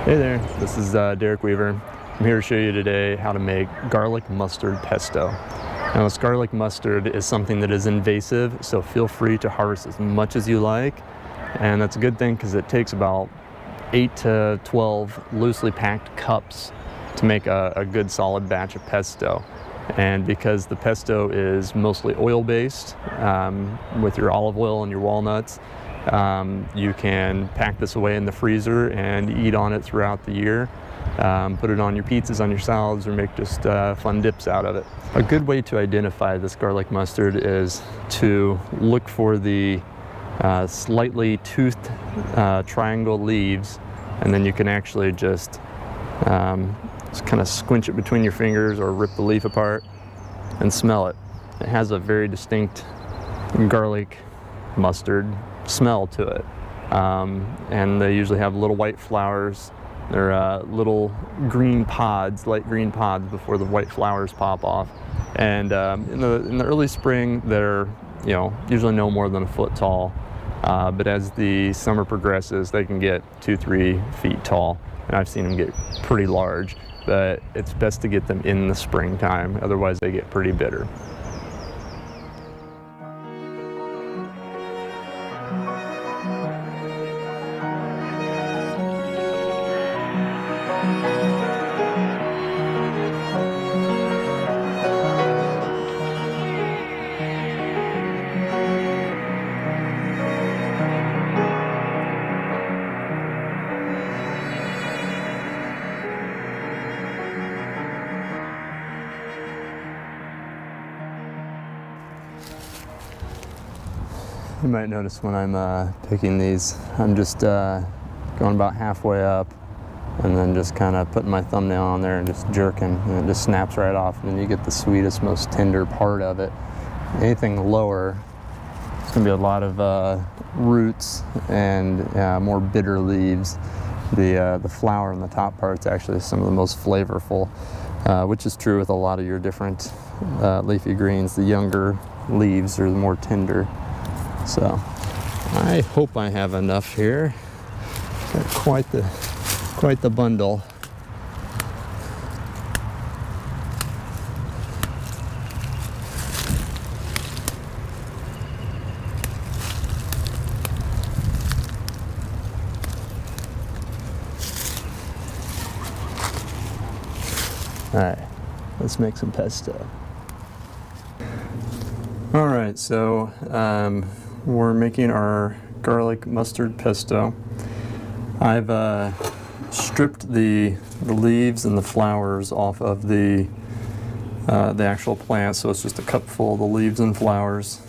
Hey there, this is Derek Weaver. I'm here to show you today how to make garlic mustard pesto. Now this garlic mustard is something that is invasive, so feel free to harvest as much as you like. And that's a good thing because it takes about 8 to 12 loosely packed cups to make a good solid batch of pesto. And because the pesto is mostly oil-based, with your olive oil and your walnuts, you can pack this away in the freezer and eat on it throughout the year. Put it on your pizzas, on your salads, or make just fun dips out of it. A good way to identify this garlic mustard is to look for the slightly toothed triangle leaves, and then you can actually just kind of squinch it between your fingers or rip the leaf apart and smell it. It has a very distinct garlic mustard smell to it, and they usually have little white flowers. They're little green pods, light green pods, before the white flowers pop off. And in the early spring, they're usually no more than a foot tall. But as the summer progresses, they can get 2-3 feet tall, and I've seen them get pretty large. But it's best to get them in the springtime, otherwise they get pretty bitter. You might notice when I'm picking these, I'm just going about halfway up and then just kind of putting my thumbnail on there and just jerking, and it just snaps right off, and then you get the sweetest, most tender part of it. Anything lower, it's going to be a lot of roots and more bitter leaves. The flower in the top part is actually some of the most flavorful, which is true with a lot of your different leafy greens. The younger leaves are the more tender. So I hope I have enough here. Got quite the bundle. All right, let's make some pesto. All right, so we're making our garlic mustard pesto. I've stripped the leaves and the flowers off of the actual plant, so it's just a cup full of the leaves and flowers.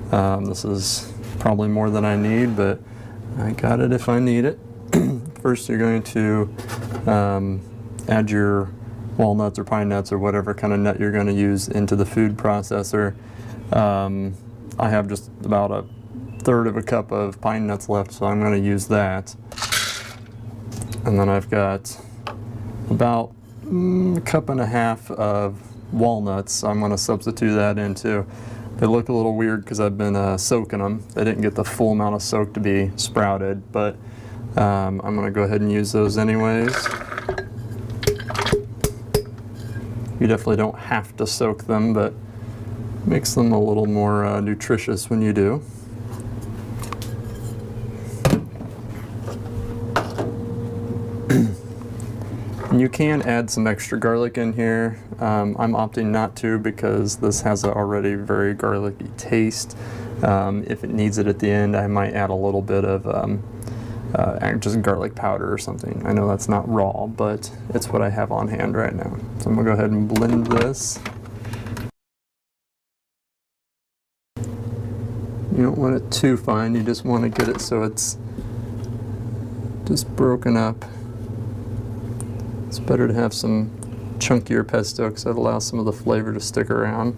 This is probably more than I need, but I got it if I need it. First, you're going to add your walnuts or pine nuts or whatever kind of nut you're going to use into the food processor. I have just about 1/3 of a cup of pine nuts left, so I'm going to use that. And then I've got about 1.5 cups of walnuts, so I'm going to substitute that into. They look a little weird because I've been soaking them. They didn't get the full amount of soak to be sprouted, but I'm going to go ahead and use those anyways. You definitely don't have to soak them, but makes them a little more nutritious when you do. And you can add some extra garlic in here. I'm opting not to because this has an already very garlicky taste. If it needs it at the end, I might add a little bit of just garlic powder or something. I know that's not raw, but it's what I have on hand right now. So I'm gonna go ahead and blend this. You don't want it too fine, you just want to get it so it's just broken up. It's better to have some chunkier pesto because that allows some of the flavor to stick around.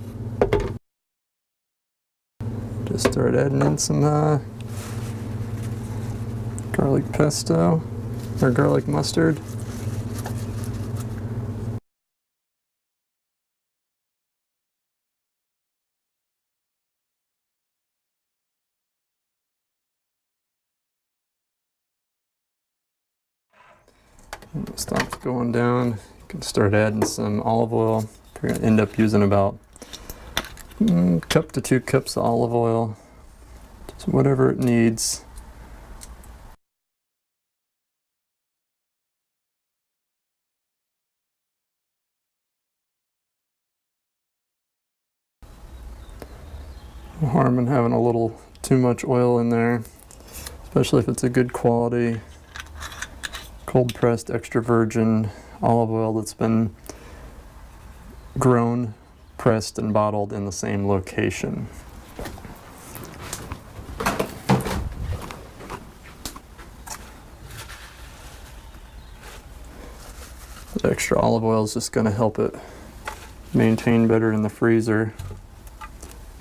Just start adding in some garlic pesto, or garlic mustard. When it stops going down, you can start adding some olive oil. You're going to end up using about cup to 2 cups of olive oil, just whatever it needs. No harm in having a little too much oil in there, especially if it's a good quality cold pressed extra virgin olive oil that's been grown, pressed, and bottled in the same location. The extra olive oil is just going to help it maintain better in the freezer,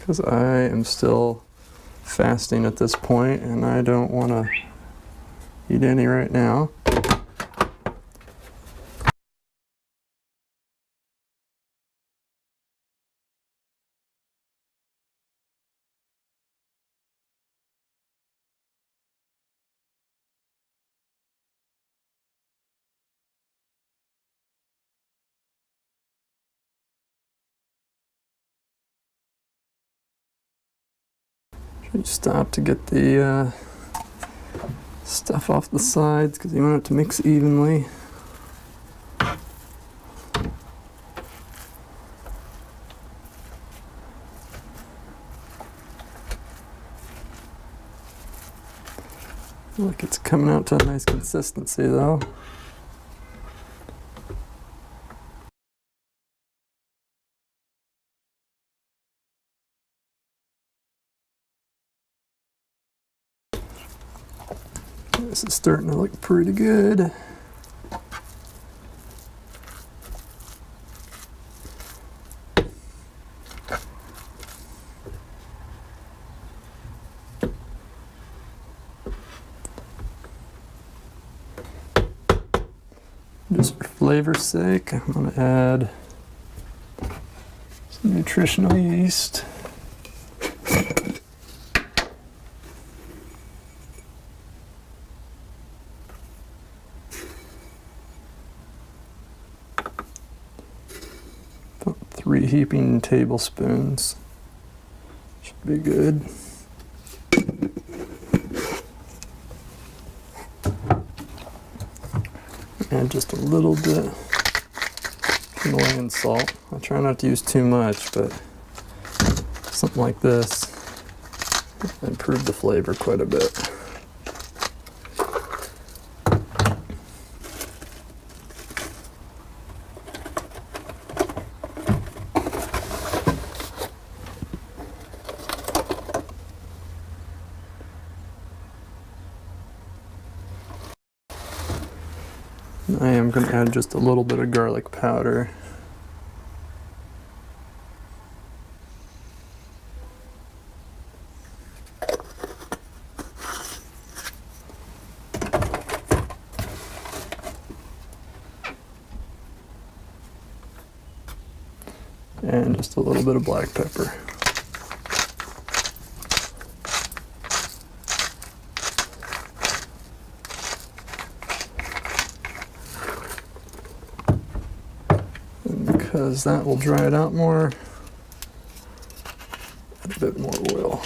because I am still fasting at this point and I don't want to eat any right now. You stop to get the stuff off the sides because you want it to mix evenly. Look, it's coming out to a nice consistency though. This is starting to look pretty good. Just for flavor's sake, I'm going to add some nutritional yeast. About 3 heaping tablespoons. Should be good. Add just a little bit Himalayan salt. I try not to use too much, but something like this will improve the flavor quite a bit. I am going to add just a little bit of garlic powder. And just a little bit of black pepper. Because that will dry it out more. Add a bit more oil.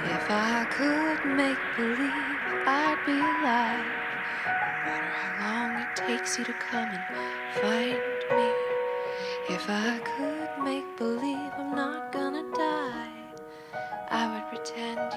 If I could make believe I'd be alive, no matter how long it takes you to come and find me. If I could make believe I'm not gonna die, I would pretend